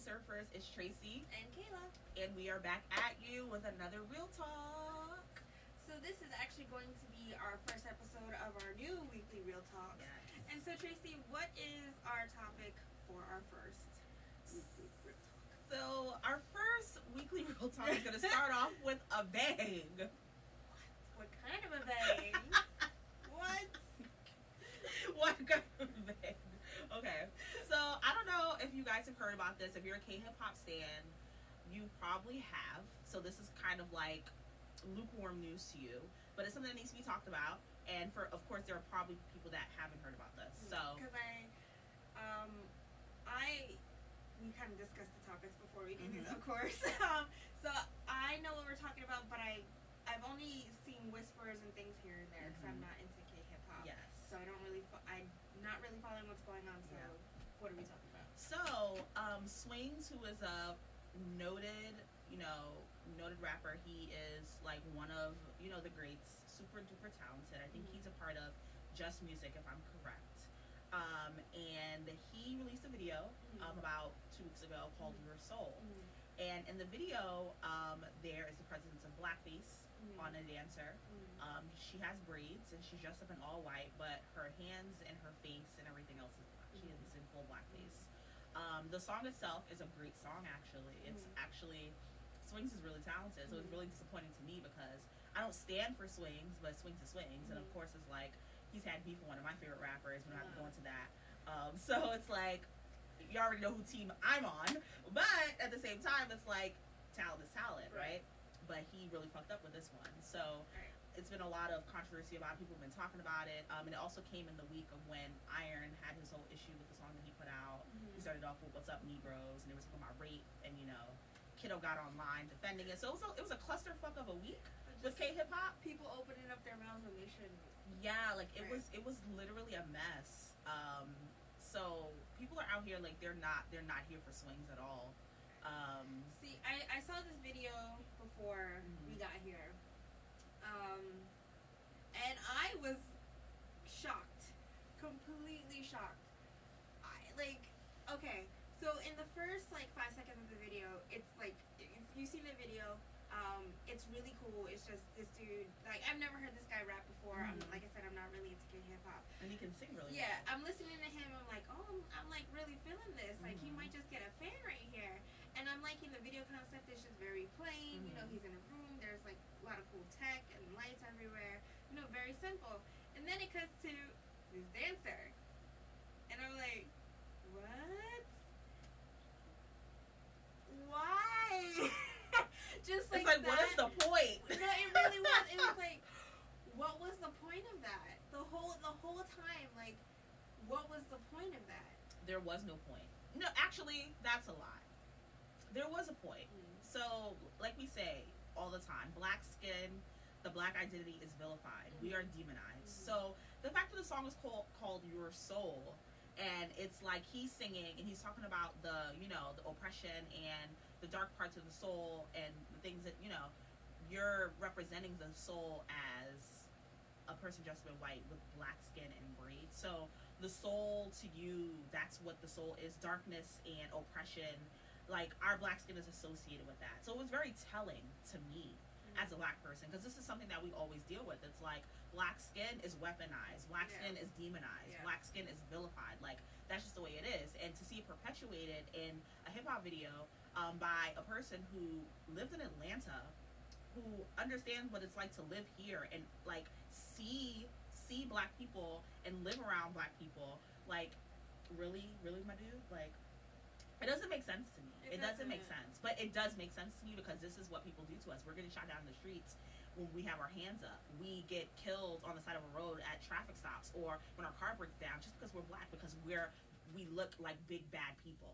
Surfers. It's Tracy. And Kayla. And we are back at you with another Real Talk. So this is actually going to be our first episode of our new weekly Real Talk. Yes. And so, Tracy, what is our topic for our first weekly Real Talk? So our first weekly Real Talk is going to start off with a bang. What kind of a bang? What? What kind of bang? Okay, so I don't know if you guys have heard about this. If you're a K-hip-hop stan, you probably have. So this is kind of like lukewarm news to you, but it's something that needs to be talked about. And of course, there are probably people that haven't heard about this. So because we kind of discussed the topics before we did these, of course. So I know what we're talking about, but I've only seen whispers and things here and there because I'm not into K-hip-hop. Yes. So I'm not really following what's going on. So what are we talking about? So Swings, who is a noted rapper, he is like one of the greats, super duper talented. I think he's a part of Just Music, if I'm correct. And he released a video about 2 weeks ago called Your Soul. And in the video, there is the presence of Blackface on a dancer. She has braids and she's dressed up in all white, but her hands and her face and everything else is black. She is in full blackface. The song itself is a great song, actually. It's actually, Swings is really talented, so it's really disappointing to me because I don't stand for Swings, but Swings is Swings. And of course, it's like, he's had beef with one of my favorite rappers. We don't have to go into that. So it's like, you already know who team I'm on, but at the same time, it's like, talent is talent, right? But he really fucked up with this one. So it's been a lot of controversy about it. People have been talking about it. And it also came in the week of when Iron had his whole issue with the song that he put out. He started off with What's Up Negroes, and they were talking about rape, and Kiddo got online defending it. So it was a clusterfuck of a week with K-hip-hop. People opening up their mouths when they shouldn't. Yeah, like it was literally a mess. So people are out here like they're not here for Swings at all. See, I saw this video before we got here, and I was shocked, completely shocked. Okay, so in the first 5 seconds of the video, it's like, if you've seen the video, it's really cool. It's just this dude, I've never heard this guy rap before. Like I said, I'm not really into K-hip-hop. And he can sing really well. Yeah, I'm listening to him, I'm like, oh, I'm really feeling this. He might just get a fan right here. And I'm liking the video concept. It's just very plain. He's in a room. There's a lot of cool tech and lights everywhere. Very simple. And then it cuts to this dancer. And I'm like, what? Why? Just it's like, what is the point? No, it really was. It was like, what was the point of that? The whole time, what was the point of that? There was no point. No, actually, that's a lie. There was a point. So, like we say all the time, black skin, the black identity is vilified. We are demonized. So, the fact that the song is called Your Soul, and it's like he's singing and he's talking about the the oppression and the dark parts of the soul and the things that you're representing the soul as a person dressed in white with black skin and braids. So the soul to you, that's what the soul is: darkness and oppression. Our black skin is associated with that. So it was very telling to me as a black person, because this is something that we always deal with. It's like black skin is weaponized, black skin is demonized, black skin is vilified. That's just the way it is. And to see it perpetuated in a hip-hop video by a person who lived in Atlanta, who understands what it's like to live here and see black people and live around black people, really my dude, it doesn't make sense to me. It doesn't make sense. But it does make sense to me because this is what people do to us. We're getting shot down in the streets when we have our hands up. We get killed on the side of a road at traffic stops or when our car breaks down just because we're black, because we look like big bad people,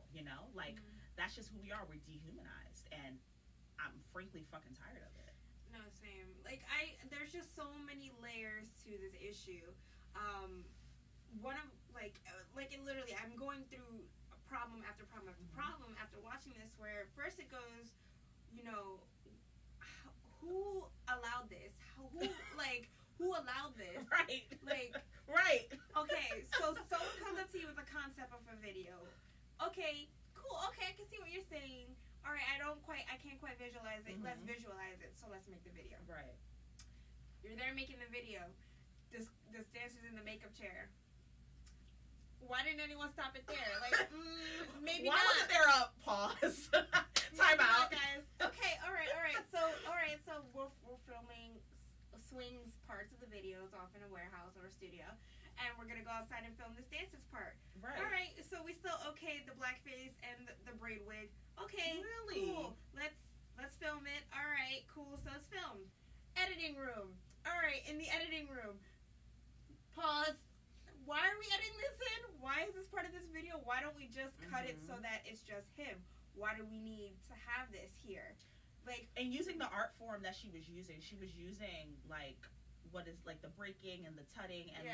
That's just who we are. We're dehumanized. And I'm frankly fucking tired of it. No, same. There's just so many layers to this issue. One of, it literally, I'm going through problem after problem after problem after watching this, where first it goes, who allowed this? Who allowed this? Right. Right. Okay, so someone comes up to you with a concept of a video. Okay, cool. Okay, I can see what you're saying. All right, I can't quite visualize it. Let's visualize it. So let's make the video. Right. You're there making the video. This dancer's in the makeup chair. Why didn't anyone stop it there? Like, maybe Why not. wasn't there a pause? Time out, guys. Okay, all right. So we're filming swings parts of the videos off in a warehouse or a studio, and we're gonna go outside and film this dancer's part. Right. All right. So we still okay the blackface and the braid wig. Okay. Really? Cool. Let's film it. All right. Cool. So it's filmed. Editing room. All right. In the editing room. Pause. Why are we editing this in? Why is this part of this video? Why don't we just cut it so that it's just him? Why do we need to have this here? Like, and using the art form that she was using like what is like the breaking and the tutting and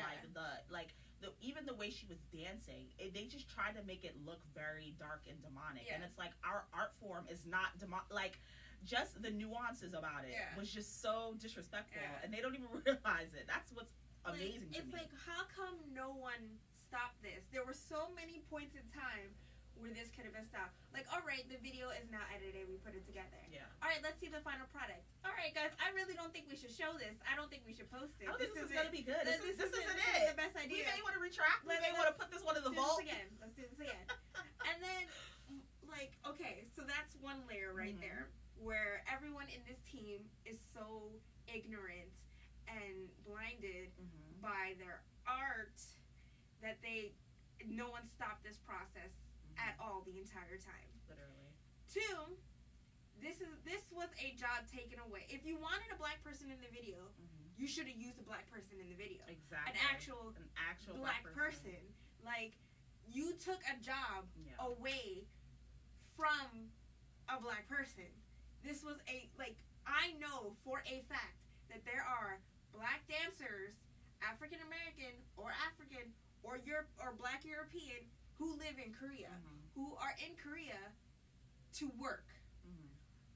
even the way she was dancing. They just tried to make it look very dark and demonic, and it's like our art form is not like just the nuances about it was just so disrespectful, and they don't even realize it. That's what's amazing to me. It's like, how come no one stopped this? There were so many points in time where this could have been stopped. Like, all right, the video is now edited. We put it together. Yeah. All right, let's see the final product. All right, guys, I really don't think we should show this. I don't think we should post it. I don't think this is going to be good. This isn't the best idea. We may want to retract. We may want to put this one in the vault. Let's do this again. And then, like, okay, so that's one layer right there where everyone in this team is so ignorant and blinded by their art that no one stopped this process at all the entire time. Literally. 2, this was a job taken away. If you wanted a black person in the video, you should have used a black person in the video. Exactly. An actual black person. Like, you took a job away from a black person. This was I know for a fact that there are black dancers, African American or African or black European, who live in Korea, who are in Korea to work.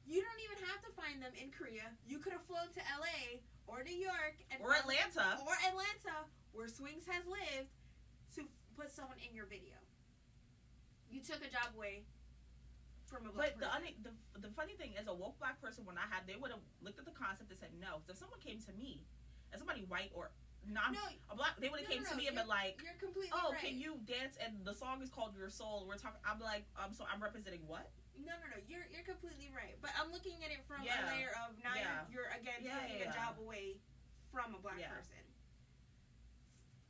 You don't even have to find them in Korea. You could have flown to LA or New York or Atlanta, where Swings has lived, to put someone in your video. You took a job away from a black person. The funny thing is, a woke black person they would have looked at the concept and said no. If someone came to me, as somebody white or a black, they would have came to me and been like, "You're completely right. Can you dance?" And the song is called "Your Soul." We're talking. I'm like, so I'm representing what? No. You're completely right. But I'm looking at it from a layer of now you're again taking a job away from a black person.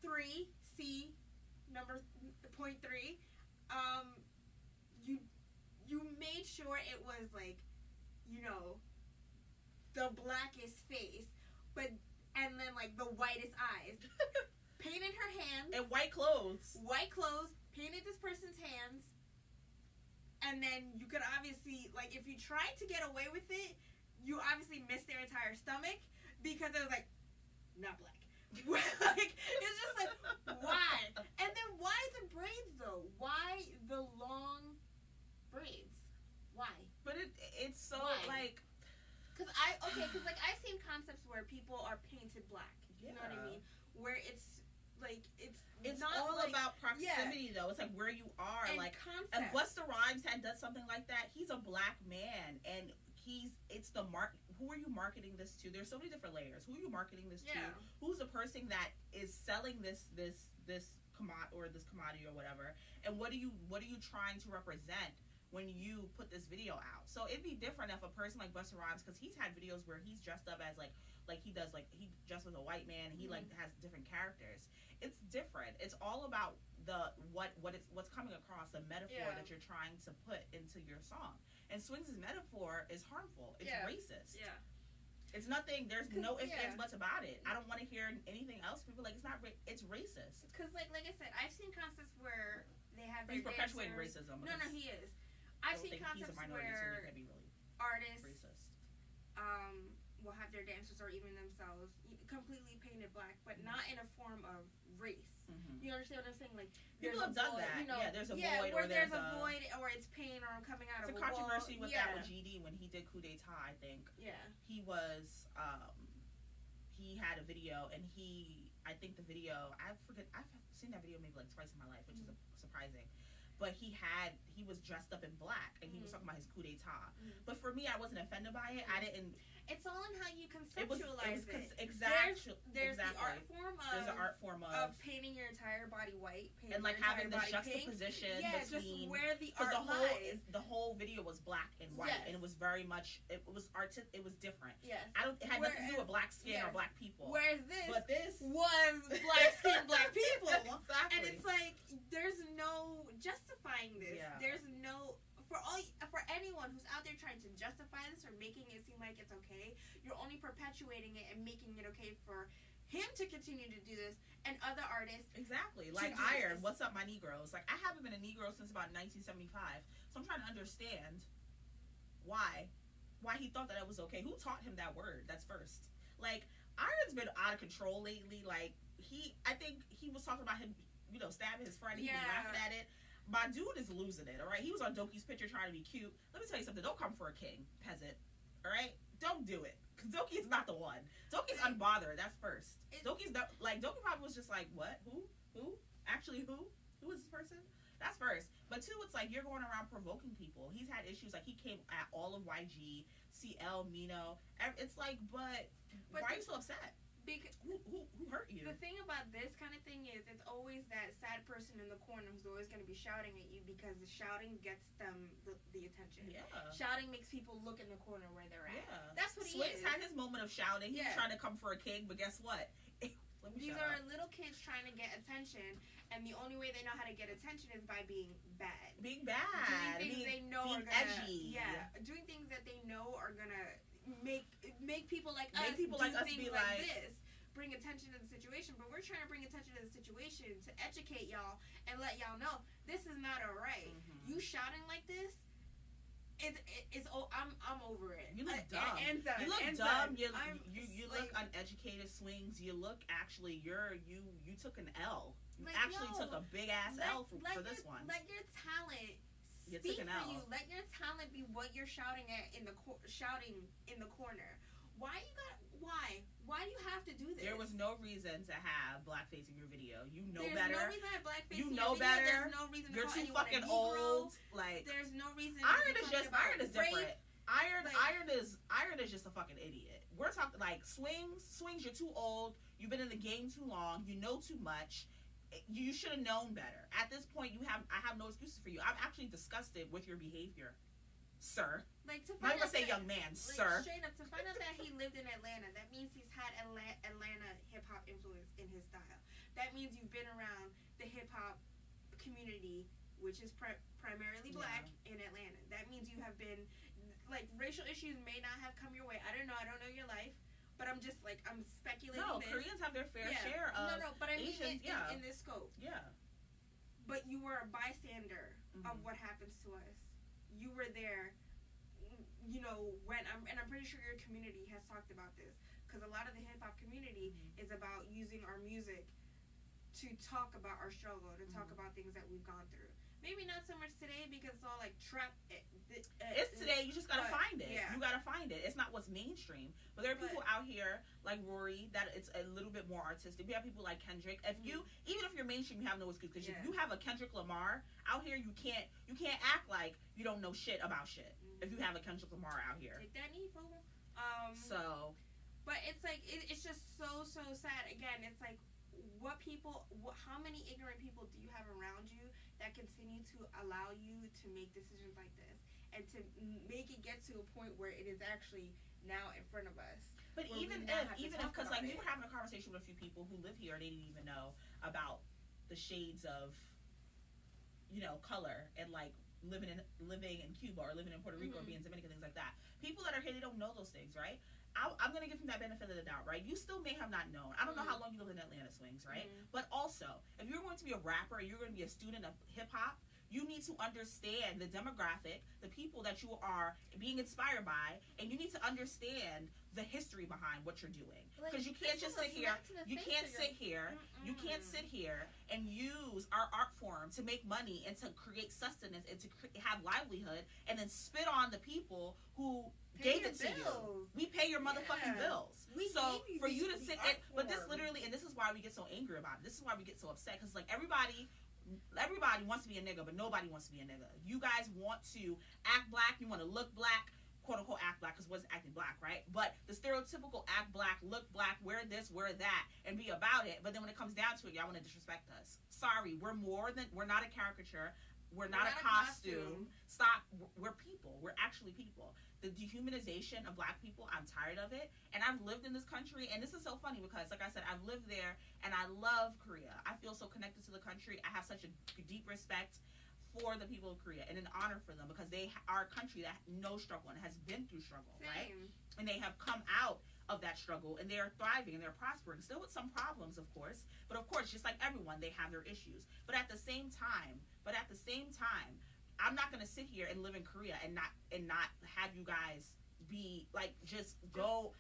3, C, point 3. You made sure it was like, the blackest face, and then like the whitest eyes. Painted her hands. And white clothes. Painted this person's hands. And then you could obviously, like, if you tried to get away with it, you obviously missed their entire stomach, because it was like, not black. Like, it's just like, why? And then why the braids though? Why the long braids? Why? But it's so like, because I've seen concepts where people are painted black. You know what I mean? Where it's not all about proximity though. It's like where you are, and like concept. And Busta Rhymes had done something like that. He's a black man, and it's the who are you marketing this to? There's so many different layers. Who are you marketing this to? Who's the person that is selling this commodity or whatever? And what are you trying to represent when you put this video out? So it'd be different if a person like Busta Rhymes, because he's had videos where he's dressed up as like he dressed as a white man, and he like has different characters. It's different. It's all about what's coming across, the metaphor that you're trying to put into your song. And Swings' metaphor is harmful. It's racist. Yeah. It's nothing. There's no ifs, ands, buts about it. I don't want to hear anything else. People like it's not. It's racist. Because like I said, I've seen concepts where they have. He's perpetuating racism. No, he is. I've seen concepts where be really artists racist. Will have their dancers or even themselves completely painted black, but not in a form of race. You understand what I'm saying? Like, people have done that. There's a void, or there's a void, or it's pain, or I'm coming out of a wall. It's a controversy with that with GD when he did Coup d'etat. I think. Yeah. He was. He had a video, and I think the video. I've seen that video maybe like twice in my life, which is surprising. but he was dressed up in black, and he was talking about his coup d'etat. But for me, I wasn't offended by it. I didn't. It's all in how you conceptualize it. Exactly. There's the art form of. There's an art form of painting your entire body white, and like having the juxtaposition just between where the art lies. The whole video was black and white, and it was very much it was it was different. Yes. It had nothing to do with black skin or black people. Whereas this was black skin, black people. Exactly. And it's like there's no justifying this. Yeah. There's no for anyone who's out there trying to justify this or making it seem like it's okay, you're only perpetuating it and making it okay for him to continue to do this and other artists. Exactly. Like Iron, what's up, my Negroes? Like, I haven't been a Negro since about 1975, so I'm trying to understand why he thought that it was okay. Who taught him that word? That's first. Like, Iron's been out of control lately. Like, I think he was talking about him, stabbing his friend. He was laughing at it. My dude is losing it, all right? He was on Doki's picture trying to be cute. Let me tell you something. Don't come for a king, peasant, all right? Don't do it. Because Doki is not the one. Doki's unbothered. That's first. Doki's not, like, Doki probably was just like, what? Who? Actually, who? Who is this person? That's first. But two, it's like you're going around provoking people. He's had issues. Like, he came at all of YG, CL, Mino. It's like, but why are you so upset? Because who hurt you? The thing about this kind of thing is it's always that sad person in the corner who's always going to be shouting at you because the shouting gets them the attention. Yeah. Shouting makes people look in the corner where they're at. Yeah. That's what Swings had his moment of shouting. He was trying to come for a king, but guess what? These are little kids trying to get attention, and the only way they know how to get attention is by being bad. Being bad. Doing things they know are gonna, edgy. Yeah. Doing things that they know are gonna make people like us be like this. Bring attention to the situation, but we're trying to bring attention to the situation to educate y'all and let y'all know this is not alright. You shouting like this, I'm over it. You look dumb. You look dumb. You look uneducated. Swings. You look actually you took an L. You actually took a big ass L for this one. Let your talent speak for you. Let your talent be what you're shouting at shouting in the corner. Why do you have to do this? There was no reason to have Blackface in your video. You know There's better. There's no reason to have Blackface you in know your video. better. There's no reason to You're call too anyone fucking a Negro. old. Like, there's no reason. Iron is different. Iron is just a fucking idiot. We're talking like Swings. You're too old. You've been in the game too long. You know too much. You should have known better. At this point, I have no excuses for you. I'm actually disgusted with your behavior, sir. Like, to I'm find not out gonna say young man, sir. Straight up, to find out that he lived in Atlanta, that means he's had Atlanta hip hop influence in his style. That means you've been around the hip hop community, which is primarily black in Atlanta. That means you have been, like, racial issues may not have come your way. I don't know your life, but I'm just like, I'm speculating. No, this. Koreans have their fair share of but I mean Asians, in this scope. Yeah. But you were a bystander of what happens to us. You were there. And I'm pretty sure your community has talked about this, because a lot of the hip hop community is about using our music to talk about our struggle, to talk about things that we've gone through. Maybe not so much today because it's all like trap. It's today. You just gotta find it. Yeah. You gotta find it. It's not what's mainstream. But there are people out here like Rory that it's a little bit more artistic. We have people like Kendrick. If even if you're mainstream, you have no excuse, because if you have a Kendrick Lamar out here, you can't act like you don't know shit about shit. If you have a Kendrick Lamar out here, take that knee, fool. But it's like it's just so sad. Again, it's like how many ignorant people do you have around you that continue to allow you to make decisions like this and to make it get to a point where it is actually now in front of us? But even if because like we were having a conversation with a few people who live here, they didn't even know about the shades of color and like living in Cuba or living in Puerto Rico or being Dominican, things like that. People that are here, they don't know those things, right? I'm going to give him that benefit of the doubt, right? You still may have not known. I don't know how long you lived in Atlanta, Swings, right? But also, if you're going to be a rapper, you're going to be a student of hip-hop, you need to understand the demographic, the people that you are being inspired by, and you need to understand the history behind what you're doing. Because you can't just sit here. You can't sit here. You can't sit here and use our art form to make money and to create sustenance and to have livelihood, and then spit on the people who gave it to you. We pay your motherfucking bills. So for you to sit, but this literally, and this is why we get so angry about it. This is why we get so upset, because like everybody Everybody wants to be a nigga, but nobody wants to be a nigga. You guys want to act black. You want to look black, quote unquote act black, because what's acting black, right? But the stereotypical act black, look black, wear this, wear that, and be about it. But then when it comes down to it, y'all want to disrespect us. Sorry, we're not a caricature. We're not a costume. Stop. We're people. We're actually people. The dehumanization of black people, I'm tired of it. And I've lived in this country, and this is so funny because, like I said, I've lived there, and I love Korea. I feel so connected to the country. I have such a deep respect for the people of Korea and an honor for them because they are a country that knows struggle and has been through struggle, right? And they have come out of that struggle, and they are thriving and they're prospering, still with some problems, of course. But of course, just like everyone, they have their issues. But at the same time, I'm not gonna sit here and live in Korea and not have you guys be like just go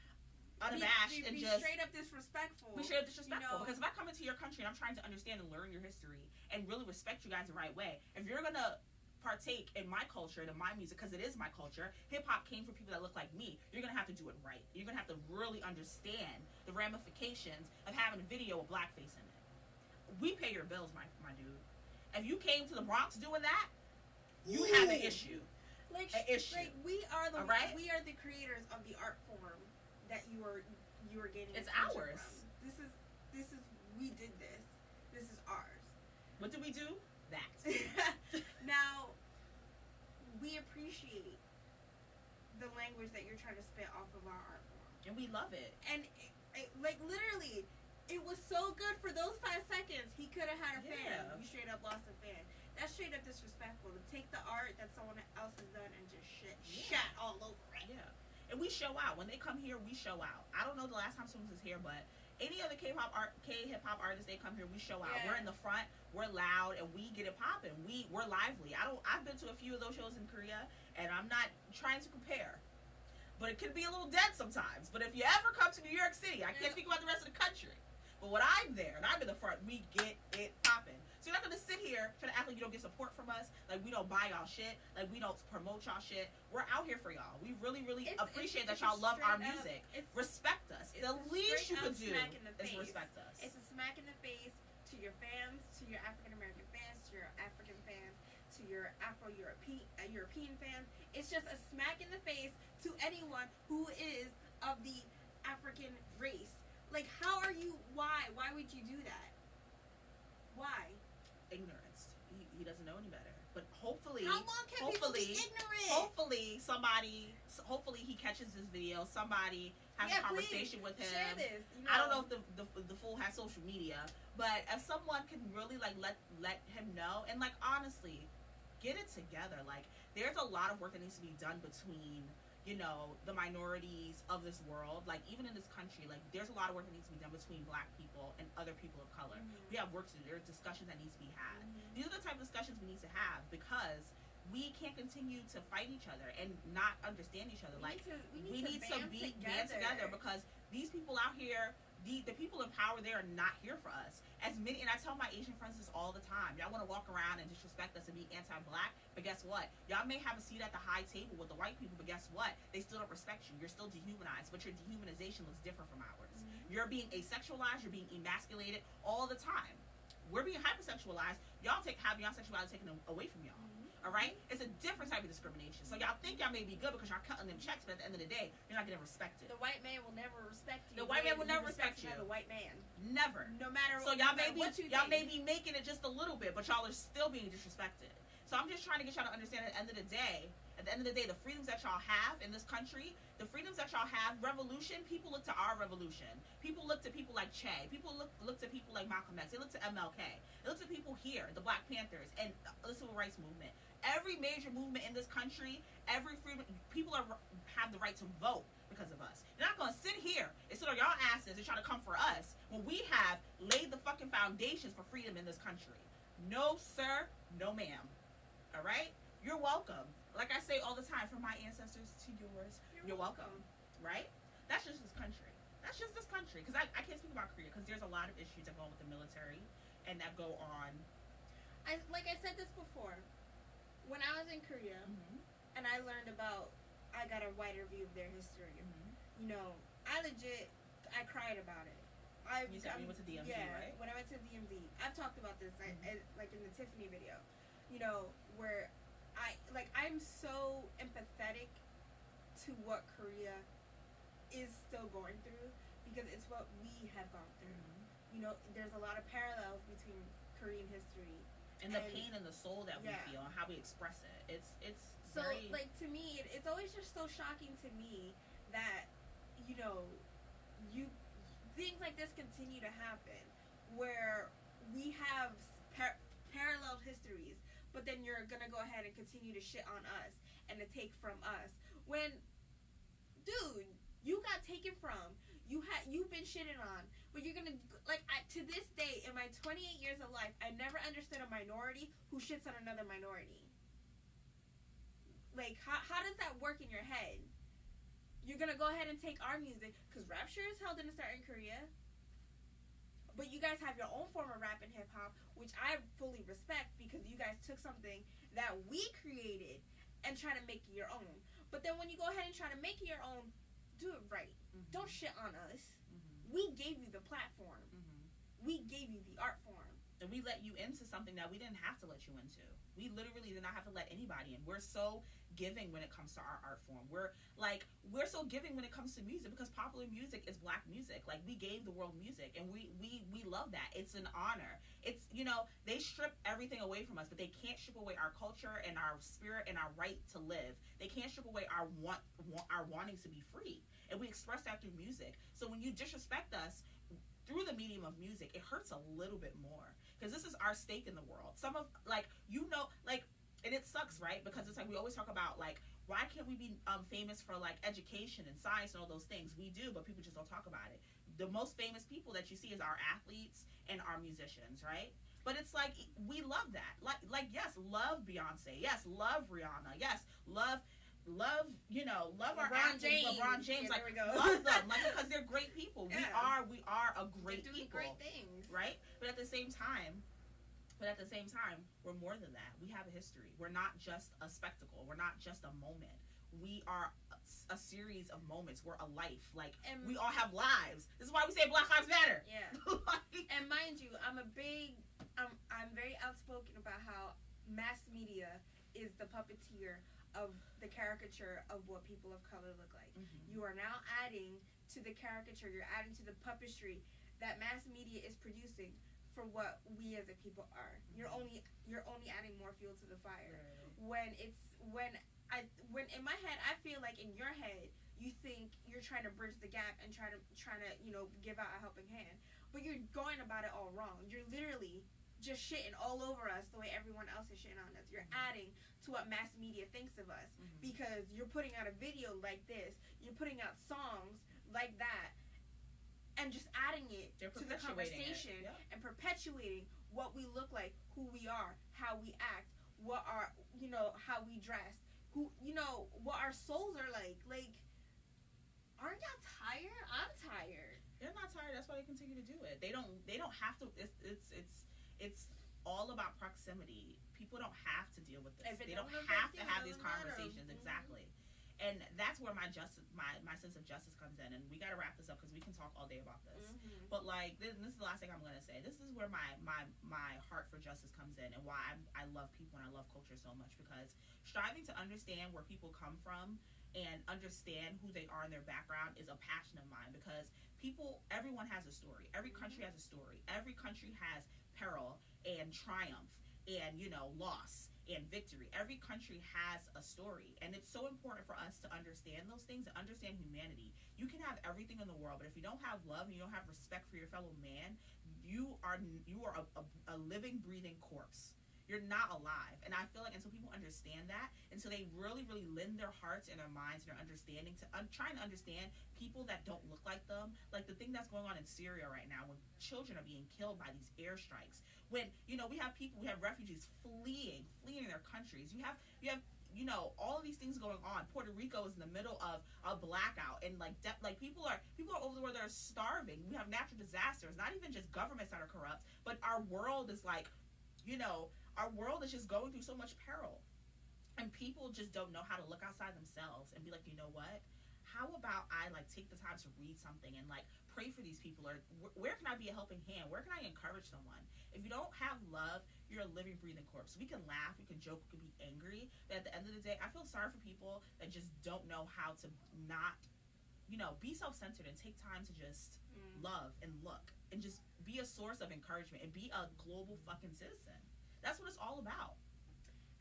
unabashed and be just straight up disrespectful. Be straight up disrespectful. Because if I come into your country and I'm trying to understand and learn your history and really respect you guys the right way, if you're gonna partake in my culture and in my music, because it is my culture, hip-hop came from people that look like me, you're gonna have to do it right. You're gonna have to really understand the ramifications of having a video with Blackface in it. We pay your bills, my dude. If you came to the Bronx doing that, you have an issue. Like we are the creators of the art form that you are getting. It's ours. From. This is we did this. This is ours. What did we do? That. Now, we appreciate the language that you're trying to spit off of our art form. And we love it. And, like, literally, it was so good for those 5 seconds. He could have had a fan. You straight up lost a fan. That's straight up disrespectful. To take the art that someone else has done and just shat all over it. Yeah. And we show out. When they come here, we show out. I don't know the last time someone was here, but any other K-hip hop artists, they come here, we show out. We're in the front, we're loud, and we get it popping. We're lively. I've been to a few of those shows in Korea, and I'm not trying to compare, but it can be a little dead sometimes. But if you ever come to New York City, I can't speak about the rest of the country, but when I'm there and I'm in the front, we get it popping. So you're not gonna sit here trying to act like you don't get support from us, like we don't buy y'all shit, like we don't promote y'all shit. We're out here for y'all. We really appreciate that y'all love our music. Respect us. The least you could do is respect us. It's a smack in the face to your fans, to your African American fans, to your African fans, to your European fans. It's just a smack in the face to anyone who is of the African race. Like, how are you? Why would you do that? Why? Ignorance. He doesn't know any better. But hopefully, how long can people be ignorant? Hopefully he catches this video. Somebody has a conversation with him. Share this. I don't know if the fool has social media, but if someone can really like let him know, and like honestly, get it together. Like there's a lot of work that needs to be done between the minorities of this world, like even in this country, like there's a lot of work that needs to be done between black people and other people of color. We have work to do. There's discussions that need to be had. These are the type of discussions we need to have because we can't continue to fight each other and not understand each other. We need to band together because these people out here, the people in power, they are not here for us. And I tell my Asian friends this all the time. Y'all want to walk around and disrespect us and be anti-black, but guess what? Y'all may have a seat at the high table with the white people, but guess what? They still don't respect you. You're still dehumanized, but your dehumanization looks different from ours. You're being asexualized. You're being emasculated all the time. We're being hypersexualized. Y'all have y'all sexuality taken away from y'all. All right? It's a different type of discrimination. So y'all think y'all may be good because y'all cutting them checks, but at the end of the day, you're not getting respected. The white man will never respect you. The white man will never respect you. The white man. Never. No matter so what. Y'all may be making it just a little bit, but y'all are still being disrespected. So I'm just trying to get y'all to understand at the end of the day, the freedoms that y'all have in this country, the freedoms that y'all have, revolution, people look to our revolution. People look to people like Che. People look to people like Malcolm X. They look to MLK. They look to people here, the Black Panthers, and the Civil Rights Movement. Every major movement in this country, every freedom, people have the right to vote because of us. You're not going to sit here and sit on y'all asses and try to come for us when we have laid the fucking foundations for freedom in this country. No, sir. No, ma'am. All right? You're welcome. Like I say all the time, from my ancestors to yours, you're welcome. Right? That's just this country. That's just this country. Because I can't speak about Korea because there's a lot of issues that go on with the military and that go on. Like I said this before. When I was in Korea, and I learned I got a wider view of their history. I cried about it. I You said we went to DMZ, yeah, right? when I went to DMZ, I've talked about this, like in the Tiffany video, where I'm so empathetic to what Korea is still going through because it's what we have gone through. There's a lot of parallels between Korean history and the pain and the soul that we feel and how we express it. It's so very... like to me, it's always just so shocking to me that you things like this continue to happen where we have parallel histories, but then you're gonna go ahead and continue to shit on us and to take from us when, dude, you got taken from, you've been shitted on, but you're gonna to this day in my 28 years of life, I never understood a minority who shits on another minority. Like, how does that work in your head? You're gonna go ahead and take our music, because rap sure as hell didn't start in Korea. But you guys have your own form of rap and hip-hop, which I fully respect, because you guys took something that we created and try to make it your own. But then when you go ahead and try to make it your own, do it right. Mm-hmm. Don't shit on us. Mm-hmm. We gave you the platform. Mm-hmm. We gave you the art form. And we let you into something that we didn't have to let you into. We literally did not have to let anybody in. We're so giving when it comes to our art form. We're so giving when it comes to music, because popular music is Black music. Like, we gave the world music, and we love that. It's an honor. It's, they strip everything away from us, but they can't strip away our culture and our spirit and our right to live. They can't strip away our wanting to be free. And we express that through music. So when you disrespect us through the medium of music, it hurts a little bit more, because this is our stake in the world. Some of, and it sucks, right? Because it's like, we always talk about, like, why can't we be famous for, like, education and science and all those things? We do, but people just don't talk about it. The most famous people that you see is our athletes and our musicians, right? But it's like, we love that. Like yes, love Beyonce. Yes, love Rihanna. Yes, love our athletes, LeBron James. Yeah, like, love them, like, because they're great people. Yeah. We are a great they're doing people. Great things, right? But at the same time, we're more than that. We have a history. We're not just a spectacle. We're not just a moment. We are a series of moments. We're a life. Like, we all have lives. This is why we say Black Lives Matter. Yeah. And mind you, I'm very outspoken about how mass media is the puppeteer of the caricature of what people of color look like. Mm-hmm. You are now adding to the caricature. You're adding to the puppetry that mass media is producing for what we as a people are. Mm-hmm. You're only adding more fuel to the fire. Right. When in my head, I feel like in your head you think you're trying to bridge the gap and trying to give out a helping hand, but you're going about it all wrong. You're literally just shitting all over us the way everyone else is shitting on us. You're adding to what mass media thinks of us, because you're putting out a video like this, you're putting out songs like that, and just adding it to the conversation and perpetuating what we look like, who we are, how we act, how we dress, what our souls are like. Like, aren't y'all tired? I'm tired. They're not tired. That's why they continue to do it. They don't have to. It's all about proximity. People don't have to deal with this. They don't have to have these conversations. Mm-hmm. Exactly. And that's where my sense of justice comes in. And we got to wrap this up, because we can talk all day about this. Mm-hmm. But, like, this is the last thing I'm going to say. This is where my heart for justice comes in, and why I love people and I love culture so much, because striving to understand where people come from and understand who they are and their background is a passion of mine, because everyone has a story. Every country has a story. Every country has peril and triumph and, loss and victory. Every country has a story, and it's so important for us to understand those things and understand humanity. You can have everything in the world, but if you don't have love and you don't have respect for your fellow man, you are a living, breathing corpse. You're not alive. And I feel like until people understand that, until they really, really lend their hearts and their minds and their understanding to trying to understand people that don't look like them, like the thing that's going on in Syria right now, when children are being killed by these airstrikes, when we have refugees fleeing their countries. You have all of these things going on. Puerto Rico is in the middle of a blackout, and people are over there, they're starving. We have natural disasters, not even just governments that are corrupt, but our world is our world is just going through so much peril, and people just don't know how to look outside themselves and be like, you know what? how about I like take the time to read something and like pray for these people, or where can I be a helping hand? Where can I encourage someone? If you don't have love, you're a living, breathing corpse. We can laugh, we can joke, we can be angry, but at the end of the day, I feel sorry for people that just don't know how to not, be self-centered and take time to just love and look and just be a source of encouragement and be a global fucking citizen. That's what it's all about.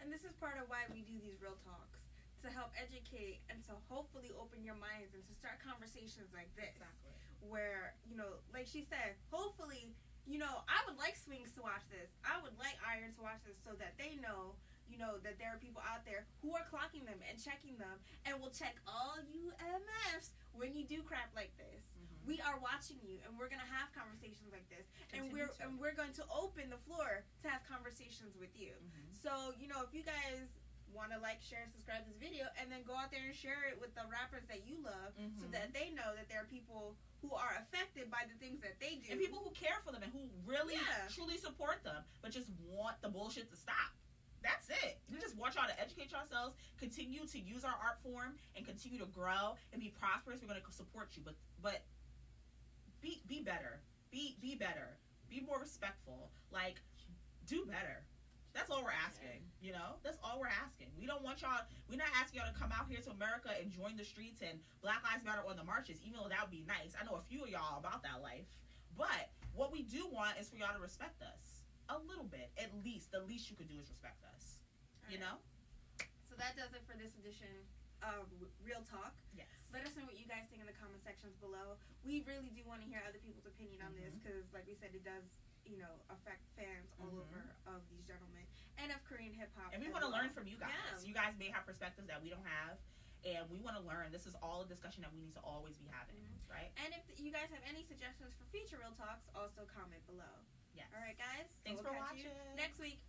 And this is part of why we do these real talks, to help educate and to hopefully open your minds and to start conversations like this. Exactly. Where, like she said, hopefully, I would like Swings to watch this. I would like Iron to watch this so that they know, that there are people out there who are clocking them and checking them and will check all you MFs when you do crap like this. Mm-hmm. We are watching you, and we're gonna have conversations like this, and we're going to open the floor to have conversations with you. Mm-hmm. So, if you guys want to like, share, subscribe this video, and then go out there and share it with the rappers that you love, so that they know that there are people who are affected by the things that they do, and people who care for them and who really truly support them, but just want the bullshit to stop. That's it. We just want y'all to educate yourselves, continue to use our art form, and continue to grow and be prosperous. We're going to support you, but be better. Be better. Be more respectful. Like, do better. That's all we're asking. That's all we're asking. We don't want y'all. We're not asking y'all to come out here to America and join the streets and Black Lives Matter on the marches, even though that would be nice. I know a few of y'all about that life, but what we do want is for y'all to respect us a little bit. At least, the least you could do is respect us. So that does it for this edition of Real Talk. Yes. Let us know what you guys think in the comment sections below. We really do want to hear other people's opinion on this, because, like we said, it does, affect fans all over of these gentlemen and of Korean hip hop. And we want to learn from you guys. Yeah. You guys may have perspectives that we don't have, and we want to learn. This is all a discussion that we need to always be having, right? And if you guys have any suggestions for future Real Talks, also comment below. Yes. All right, guys. Thanks for watching. Next week.